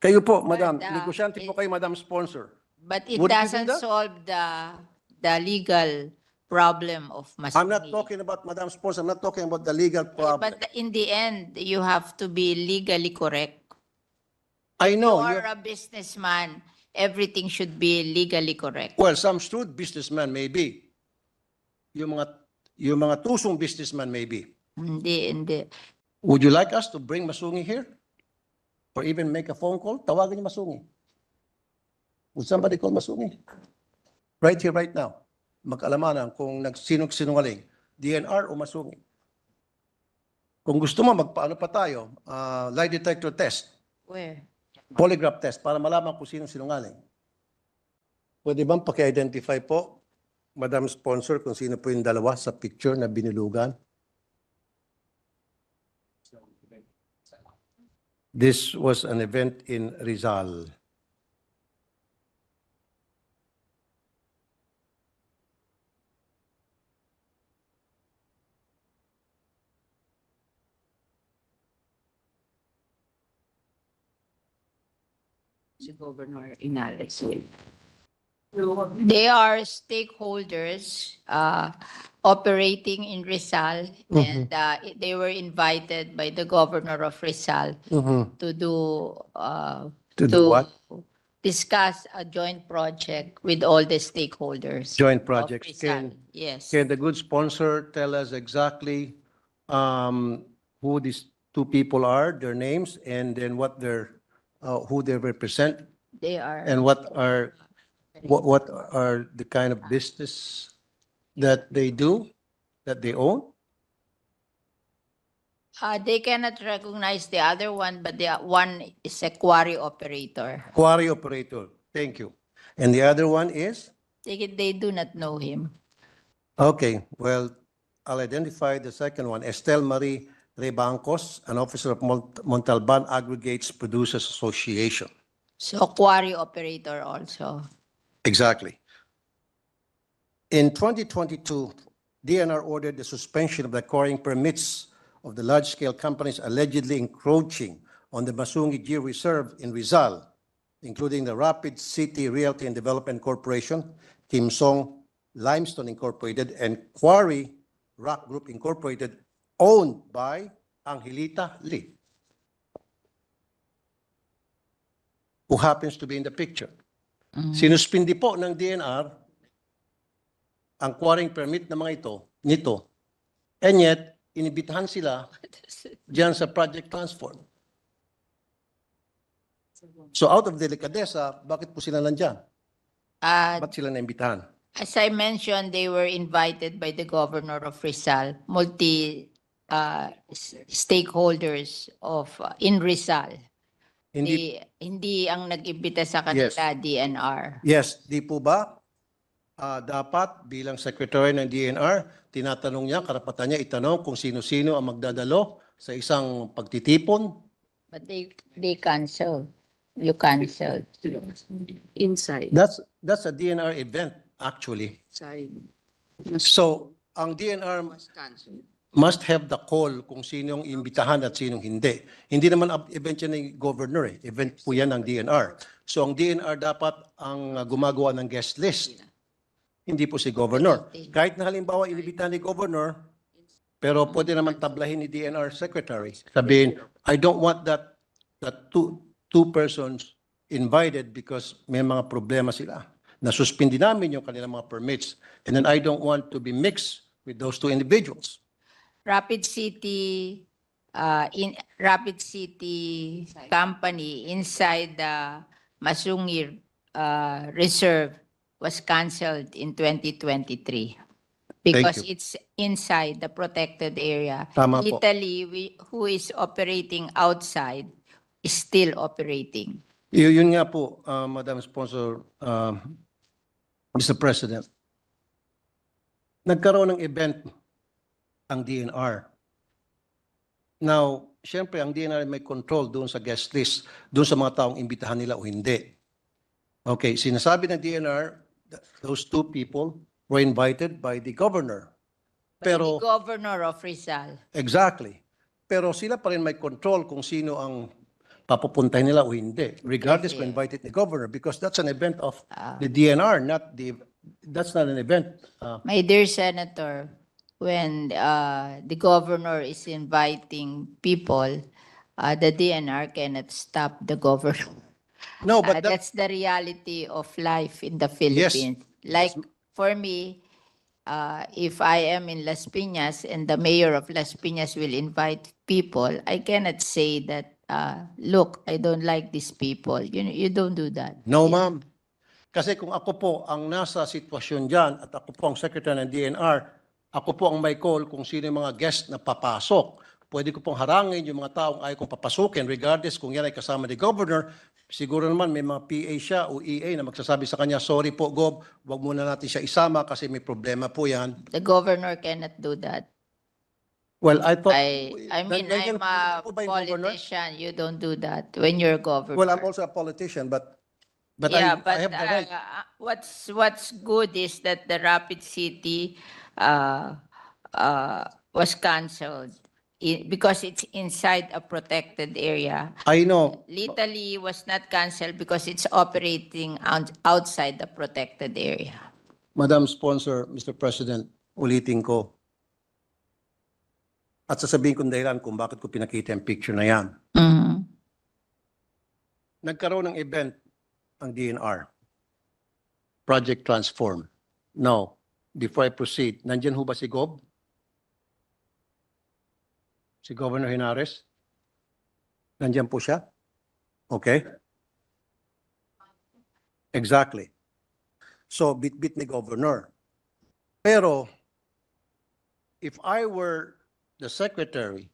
Kayo po, madam. But, Negosyante po kayo, madam sponsor. But it Would you do doesn't that? solve the legal problem of Masungi. I'm not talking about madam sponsor. I'm not talking about the legal problem. But in the end, you have to be legally correct. I know. You you're- are a businessman. Everything should be legally correct. Well, some shrewd businessman maybe. Yung mga tusong businessman maybe. Hindi. Would you like us to bring Masungi here? Or even make a phone call? Tawagan niyo Masungi. Would somebody call Masungi? Right here, right now. Mag-alamanan kung sinungaling, DNR o Masungi. Kung gusto mo, magpaano pa tayo, lie detector test, Where? polygraph test, para malaman kung sino sinungaling. Pwede bang paki-identify po, Madam Sponsor, kung sino po yung dalawa sa picture na binilugan? This was an event in Rizal. Si Governor Inales. They are stakeholders operating in Rizal, and they were invited by the governor of Rizal to do To do what? discuss a joint project with all the stakeholders. Joint of projects. Rizal. Yes. Can the good sponsor tell us exactly who these two people are, their names, and then what their who they represent, They are. and what are the kind of business that they do, that they own? They cannot recognize the other one, but the one is a quarry operator. Quarry operator. Thank you. And the other one is? They do not know him. Okay, well, I'll identify the second one, Estelle Marie Rebancos, an officer of Montalban Aggregates Producers Association. So quarry operator also. Exactly. In 2022, DNR ordered the suspension of the quarrying permits of the large-scale companies allegedly encroaching on the Masungi Reserve in Rizal, including the Rapid City Realty and Development Corporation, Kim Song Limestone Incorporated, and Quarry Rock Group Incorporated, owned by Angelita Lee, who happens to be in the picture. Sinuspindi po ng DNR ang quarrying permit ng mga nito, and yet, inibitahan sila diyan sa Project Transform. So out of delicadeza, bakit po sila nandyan? Ba't sila naimbitahan? As I mentioned, they were invited by the governor of Rizal, stakeholders of in Rizal. Hindi ang nag-imbita sa kanila DNR. Yes, di po ba? Dapat bilang secretary ng DNR, tinatanong niya, karapatan niya itanong kung sino-sino ang magdadalo sa isang pagtitipon. But they cancel. You cancel. Inside. That's a DNR event, actually. Inside. So, ang DNR must have the call kung sinong imbitahan at sinong hindi. Hindi naman event yan ng governor eh. Event po yan ng DNR. So, ang DNR dapat ang gumagawa ng guest list. Hindi po si governor. Kahit na halimbawa inibitahan ni governor, pero pwede naman tablahin ni DNR secretary. Sabihin, I don't want that two persons invited because may mga problema sila. Nasuspindi namin yung kanilang mga permits. And then I don't want to be mixed with those two individuals. Rapid City company inside the Masungi Reserve was canceled in 2023 because you. it's inside the protected area. Tama po. Italy, who is operating outside, is still operating. Yun nga po, Madam Sponsor, Mr. President. Nagkaroon ng event ang DNR. Now, syempre, ang DNR may control doon sa guest list, doon sa mga taong imbitahan nila o hindi. Okay, sinasabi ng DNR, those two people were invited by the governor. Pero, The governor of Rizal. exactly. Pero sila pa rin may control kung sino ang papupuntahin nila o hindi, regardless kung Kasi- invited ni governor, because that's an event of Ah. the DNR, that's not an event. My dear Senator, when the governor is inviting people, the DNR cannot stop the governor. No, but That's the reality of life in the Philippines. Like for me, if I am in Las Piñas and the mayor of Las Piñas will invite people, I cannot say that, look, I don't like these people. You don't do that. no, ma'am. Kasi kung ako po ang nasa sitwasyon dyan at ako po ang secretary ng DNR, ako po ang may call kung sino yung mga guest na papasok. Pwede ko pong harangin yung mga taong ayaw kong papasukin regardless kung yan ay kasama ni governor. Siguro naman may mga PA siya o EA na magsasabi sa kanya, sorry po, Gob, wag muna natin siya isama kasi may problema po yan. The governor cannot do that. Well, I thought... I mean, Nandiyan I'm a po ba yung governor? politician. You don't do that when you're governor. Well, I'm also a politician, but Yeah, but I have the right. what's good is that the Rapid City was canceled because it's inside a protected area. I know. Italy was not canceled because it's operating outside the protected area. Madam Sponsor, Mr. President, ulitin ko. At sasabihin kong dahilan kung bakit ko pinakita yung picture na yan. Mhm. Nagkaroon ng event ang DNR. Project Transform. Now, before I proceed, nandyan ho ba si Gob? Si Governor Henares? Nandyan po siya? Okay. Exactly. So, bit-bit ni Governor. Pero, if I were the secretary,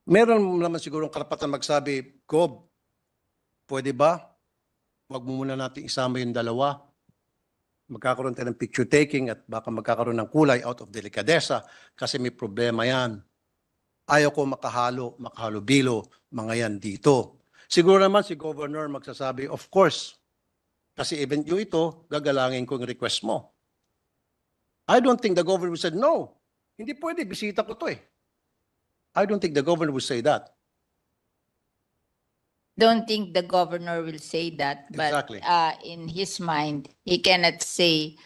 meron naman siguro karapatan magsabi, Gob, pwede ba? Wag mo muna natin isama yung dalawa. Magkakaroon tayo ng picture taking at baka magkakaroon ng kulay out of delicadeza kasi may problema yan. Ayaw ko makahalo-bilo mga yan dito. Siguro naman si Governor magsasabi, of course, kasi event nyo ito, gagalangin ko yung request mo. I don't think the governor would say, no, hindi pwede, bisita ko to eh. I don't think the governor would say that. Don't think the governor will say that, but Exactly. in his mind, he cannot say,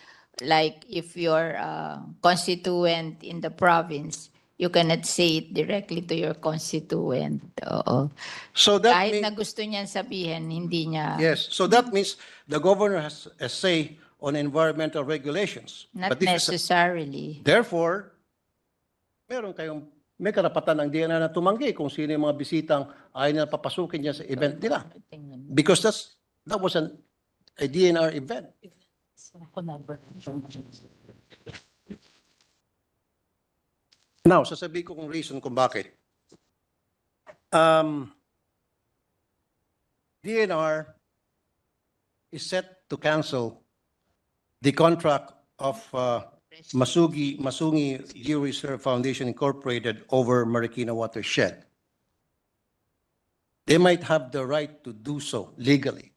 like, if you're a constituent in the province, you cannot say it directly to your constituent. Oo. So that Kahit means, na gusto niyan sabihin, hindi niya, yes, so that means the governor has a say on environmental regulations. not But this is necessarily. Therefore, may karapatan ng DNR na tumanggi kung sino yung mga bisitang ayaw na papasukin niya sa event nila. Because that was a DNR event. Now, sasabihin ko kung reason kung bakit. DNR is set to cancel the contract of Masungi Geo Reserve Foundation Incorporated over Marikina Watershed. They might have the right to do so legally,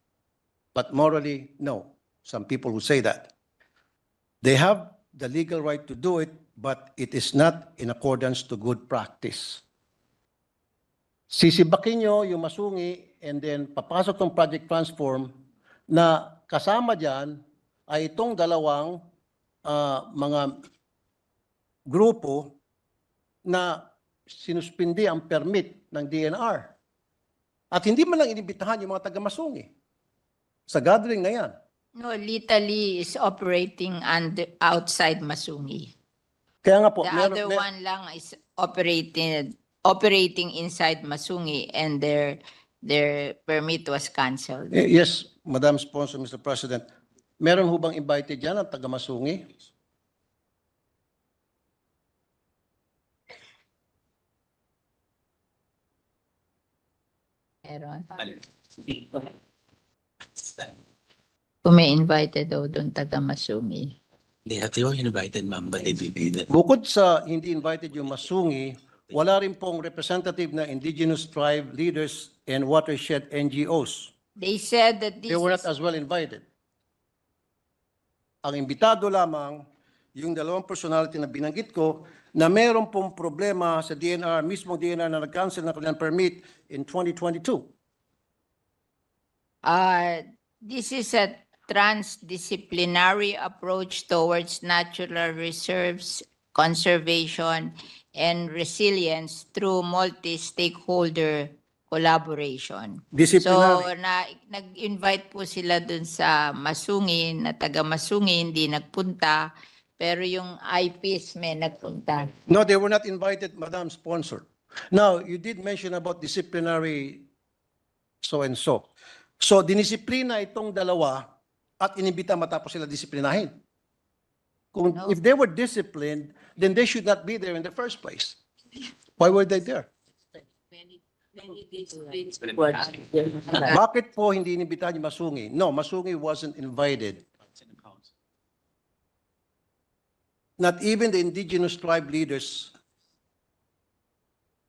but morally, no. Some people will say that. They have the legal right to do it, but it is not in accordance to good practice. Sisibakin nyo yung Masungi and then papasok ng Project Transform na kasama dyan ay itong dalawang mga grupo na sinuspindi ang permit ng DNR. At hindi man lang inibitahan yung mga taga-Masungi sa gathering na yan. No, Italy is operating outside Masungi. Kaya nga po, The other one lang is operating inside Masungi, and their permit was canceled. yes, Madam Sponsor, Mr. President, meron ho bang invited dyan ang taga-Masungi? Meron. Kung may invited daw doon taga Masungi. They were invited, ma'am, but they didn't. Bukod sa hindi invited yung Masungi, wala rin pong representative na indigenous tribe leaders and watershed NGOs. They said that this They were not is, as well invited. Ang imbitado lamang yung dalawang personality na binanggit ko na meron pong problema sa DNR, mismo DNR na nag-cancel ng kanilang permit in 2022. This is a transdisciplinary approach towards natural reserves, conservation, and resilience through multi-stakeholder collaboration. So, Disciplinary. nag-invite po sila dun sa Masungi, na taga Masungi, hindi nagpunta, pero yung IPs may nagpunta. No, they were not invited, Madam Sponsor. Now, you did mention about disciplinary so-and-so. So, dinisiplina itong dalawa at inibita matapos sila disiplinahin. Kung, No. if they were disciplined, then they should not be there in the first place. Why were they there? Bakit po hindi inibitahan yung Masungi? No, Masungi wasn't invited. Not even the indigenous tribe leaders,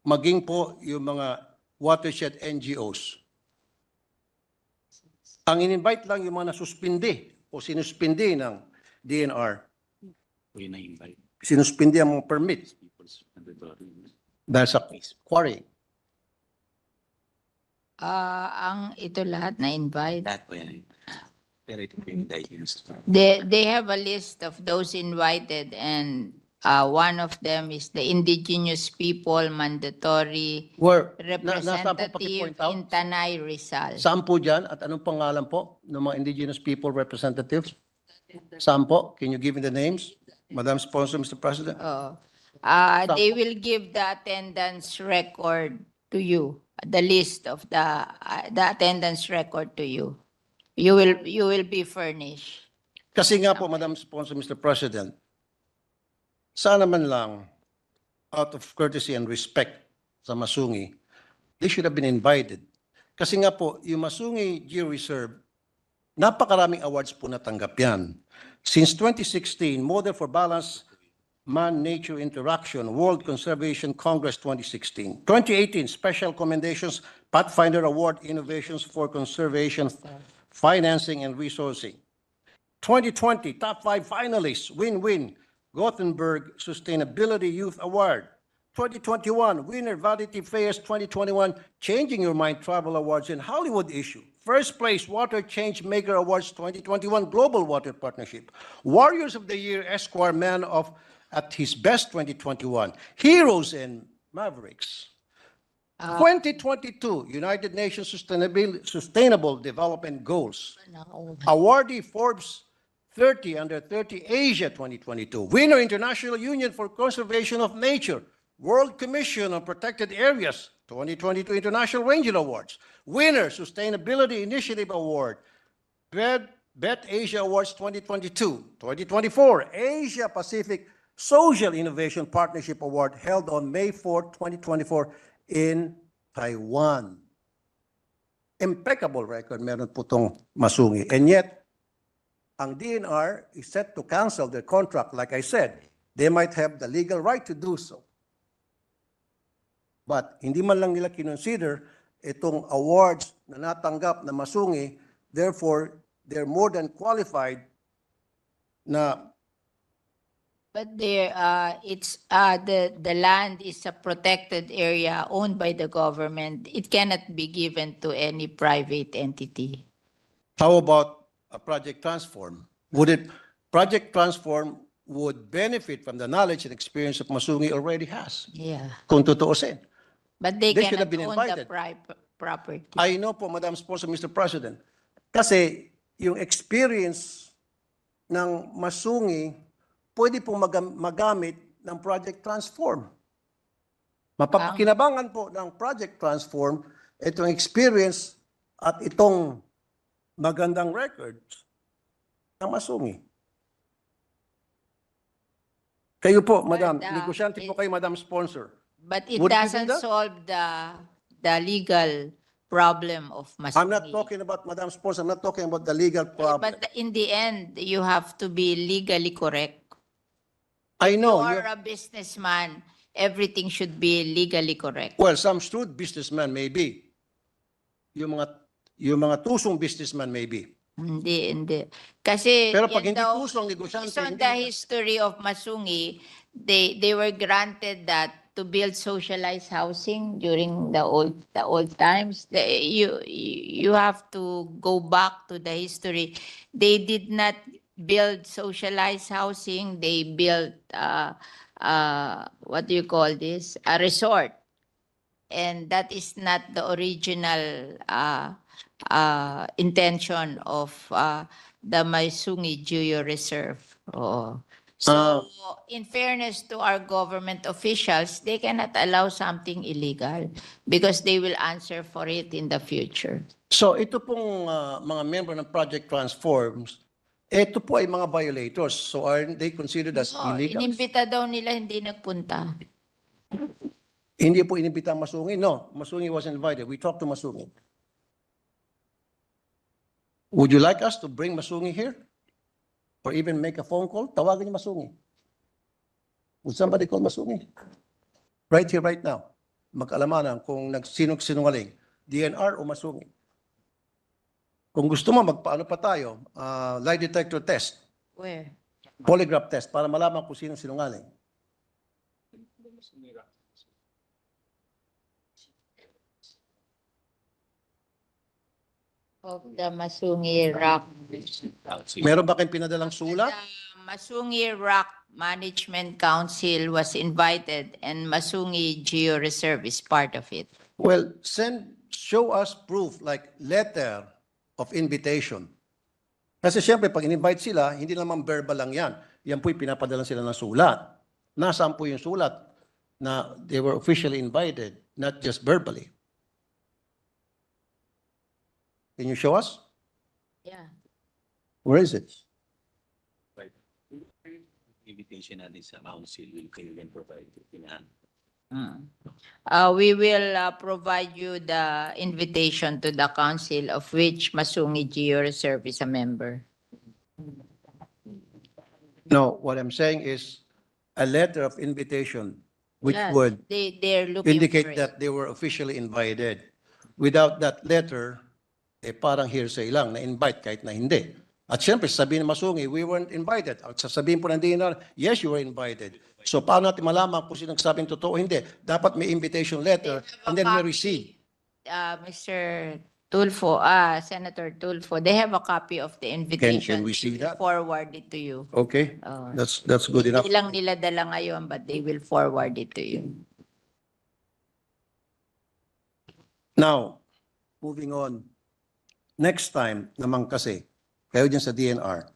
maging po yung mga watershed NGOs. Ang in-invite lang yung mga nasuspindi o sinuspindi ng DNR. Yun na invite. Sinuspindi ang mga permit dahil sa quarry. Ang ito lahat na invite. That way. Pero ito yung digest. They have a list of those invited, and one of them is the indigenous people mandatory Where, nasaan po representative paki-point out? in Tanay, Rizal. Saan po dyan at anong pangalan po ng mga indigenous people representatives? Saan po? Can you give me the names? Madam Sponsor, Mr. President? They will give the attendance record to you, the list of the attendance record to you. You will be furnished. Kasi nga po, Madam Sponsor, Mr. President, sana man lang, out of courtesy and respect sa Masungi, they should have been invited. Kasi nga po, yung Masungi Geo-Reserve, napakaraming awards po natanggap yan. Since 2016, Model for Balanced Man-Nature Interaction, World Conservation Congress 2016. 2018, Special Commendations, Pathfinder Award, Innovations for Conservation, Financing and Resourcing. 2020, top 5 finalists, win-win, Gothenburg Sustainability Youth Award. 2021, winner Vanity Fair's 2021 Changing Your Mind Travel Awards and Hollywood issue. First place, Water Change Maker Awards 2021 Global Water Partnership. Warriors of the Year, Esquire Man of at his best 2021. Heroes and Mavericks. 2022, United Nations Sustainable Development Goals. Awardee Forbes 30 Under 30 Asia 2022. Winner International Union for Conservation of Nature. World Commission on Protected Areas 2022 International Ranger Awards. Winner Sustainability Initiative Award. Bet Asia Awards 2022. 2024 Asia Pacific Social Innovation Partnership Award held on May 4, 2024 in Taiwan. Impeccable record meron po itong Masungi. And yet, ang DNR is set to cancel their contract. Like I said, they might have the legal right to do so. But hindi man lang nila kinonsider itong awards na natanggap na Masungi, therefore, they're more than qualified na. But there, the land is a protected area owned by the government. It cannot be given to any private entity. How about a Project Transform? Project Transform would benefit from the knowledge and experience that Masungi already has. Yeah. Kung tutuusin. But they They should cannot have been own the invited. property. I know po, Madam Sponsor, Mr. President. Kasi yung experience ng Masungi, pwede pong magamit ng Project Transform. Mapapakinabangan po ng Project Transform itong experience at itong magandang records ng Masungi. Kayo po, Madam. Negosyante po kayo, Madam Sponsor. But it Would you do doesn't that? solve the legal problem of Masungi. I'm not talking about, Madam Sponsor, I'm not talking about the legal problem. But in the end, you have to be legally correct. I know. You you're- are a businessman. Everything should be legally correct. Well, some shrewd businessmen may be. Yung mga tusong businessman may be. Hindi. Kasi Pero pag yan hindi daw, puso ang negosyante, based on hindi the history of Masungi, they were granted that to build socialized housing during the old times. You have to go back to the history. They did not build socialized housing. They built what do you call this? A resort. And that is not the original intention of the Maisungi Geo Reserve. Oo. So, in fairness to our government officials, they cannot allow something illegal because they will answer for it in the future. So ito pong mga member ng Project Transforms, ito po ay mga violators. So aren't they considered as Oh, illegal? inimbita daw nila, hindi nagpunta. Hindi po inimbita ang Masungi. No, Masungi was invited. We talked to Masungi. Would you like us to bring Masungi here? Or even make a phone call? Tawagan niyo Masungi. Would somebody call Masungi? Right here, right now. Mag-alamanan kung sinungaling, DNR o Masungi. Kung gusto mo, magpaano pa tayo, lie detector test, Where? polygraph test, para malaman kung sino sinungaling. Of the Masungi Rock. Meron ba kayong pinadalang sulat? The Masungi Rock Management Council was invited and Masungi Geo Reserve is part of it. Well, show us proof like letter of invitation. Kasi siyempre, pag in-invite sila, hindi naman verbal lang yan. Yan po'y pinapadalan sila ng sulat. Nasaan po yung sulat na they were officially invited, not just verbally. Can you show us? Yeah. Where is it? Invitation natin sa council will kayo can provide in hand. We will provide you the invitation to the council of which Masungi Geo Reserve is a member. No, what I'm saying is a letter of invitation which Yes, would they're looking for indicate it. that they were officially invited. Without that letter, parang hearsay lang, na-invite kahit na hindi. At syempre, sabihin ng Masungi, we weren't invited. At sasabihin po ng DNR, yes, you were invited. So paano natin malaman kung sino nagsabing totoo o hindi? Dapat may invitation letter and then we receive. Mr. Tulfo, Senator Tulfo, they have a copy of the invitation. we see that? Forward it to you. Okay, Oh. that's good enough. Hindi lang nila dala ngayon, but they will forward it to you. Now, moving on. Next time naman kasi, kayo dyan sa DNR,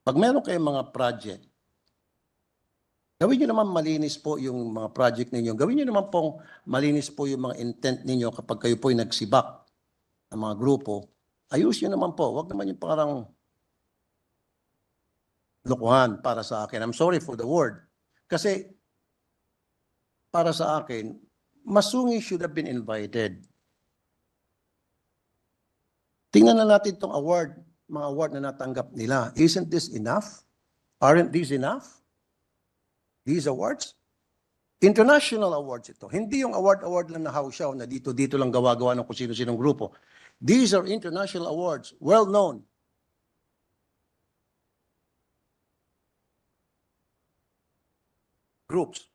pag meron kayong mga project, gawin nyo naman malinis po yung mga project ninyo. Gawin nyo naman pong malinis po yung mga intent ninyo kapag kayo po'y nagsibak ng mga grupo. Ayus nyo naman po. Huwag naman yung parang lokohan para sa akin. I'm sorry for the word. Kasi para sa akin, Masungi should have been invited. Tingnan na natin itong award, mga award na natanggap nila. Isn't this enough? Aren't these enough? These awards? International awards ito. Hindi yung award lang na hausyaw na dito lang gawa-gawa ng kung sino-sinong grupo. These are international awards, well-known. Groups.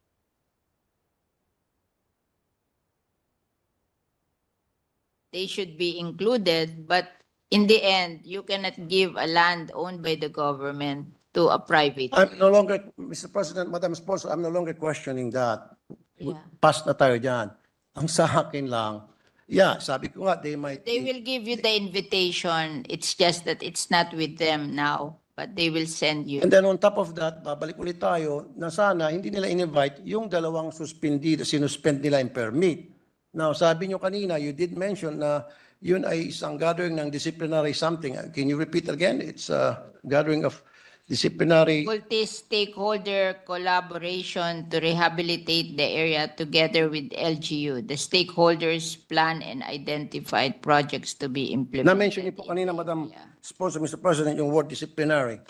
They should be included, but in the end, you cannot give a land owned by the government to a private. I'm no longer, Mr. President, Madam Sponsor, I'm no longer questioning that. Yeah. Pass na tayo dyan. Ang sa akin lang, yeah, sabi ko nga, they might... They will give you the invitation. It's just that it's not with them now, but they will send you. And then on top of that, babalik ulit tayo na sana hindi nila in-invite yung dalawang sinuspend nila yung permit. Now, sabi nyo kanina, you did mention na yun ay isang gathering ng disciplinary something. Can you repeat again? It's a gathering of disciplinary... Multi-stakeholder collaboration to rehabilitate the area together with LGU. The stakeholders plan and identified projects to be implemented. Na-mention niyo po kanina, Madam Sponsor, Mr. President, yung word disciplinary.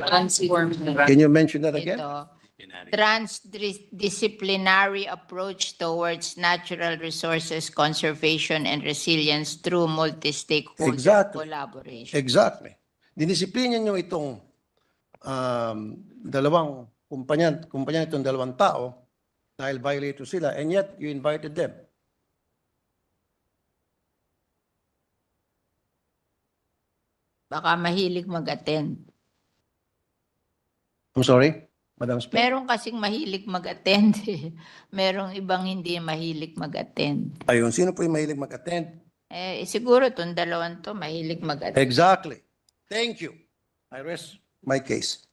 Transform. Can you mention that again? Ito, transdisciplinary approach towards natural resources conservation and resilience through multi-stakeholder Exactly. collaboration. Exactly. Dinisiplina nyo itong dalawang kumpanya itong dalawang tao dahil violator sila and yet you invited them. Baka mahilig mag-attend. I'm sorry, Madam Speaker. Meron kasing mahilig mag-attend. Merong ibang hindi mahilig mag-attend. Ayun, sino po yung mahilig mag-attend? Siguro itong dalawang to mahilig mag-attend. Exactly. Thank you. I rest my case.